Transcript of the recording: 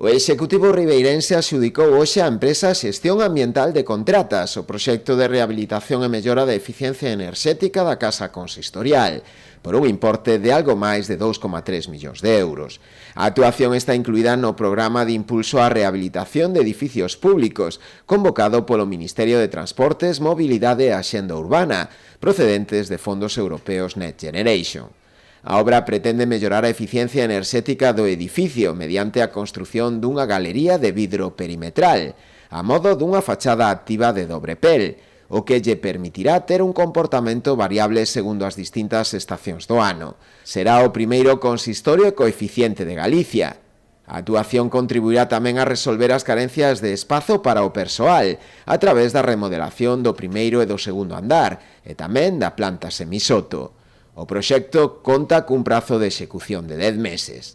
O Executivo ribeirense adxudicou hoxe á empresa Xestión Ambiental de Contratas o proxecto de rehabilitación e mellora da eficiencia enerxética da Casa Consistorial, por un importe de algo máis de 2,3 millóns de euros. A actuación está incluída no Programa de Impulso á Rehabilitación de Edificios Públicos, convocado polo Ministerio de Transportes, Mobilidade e Axenda Urbana, procedentes de fondos europeos Next Generation. A obra pretende mellorar a eficiencia enerxética do edificio mediante a construción dunha galería de vidro perimetral, a modo dunha fachada activa de dobre pel, o que lle permitirá ter un comportamento variable segundo as distintas estacións do ano. Será o primeiro consistorio coeficiente de Galicia. A actuación contribuirá tamén a resolver as carencias de espazo para o persoal a través da remodelación do primeiro e do segundo andar e tamén da planta semisoto. O proxecto conta cun prazo de execución de 10 meses.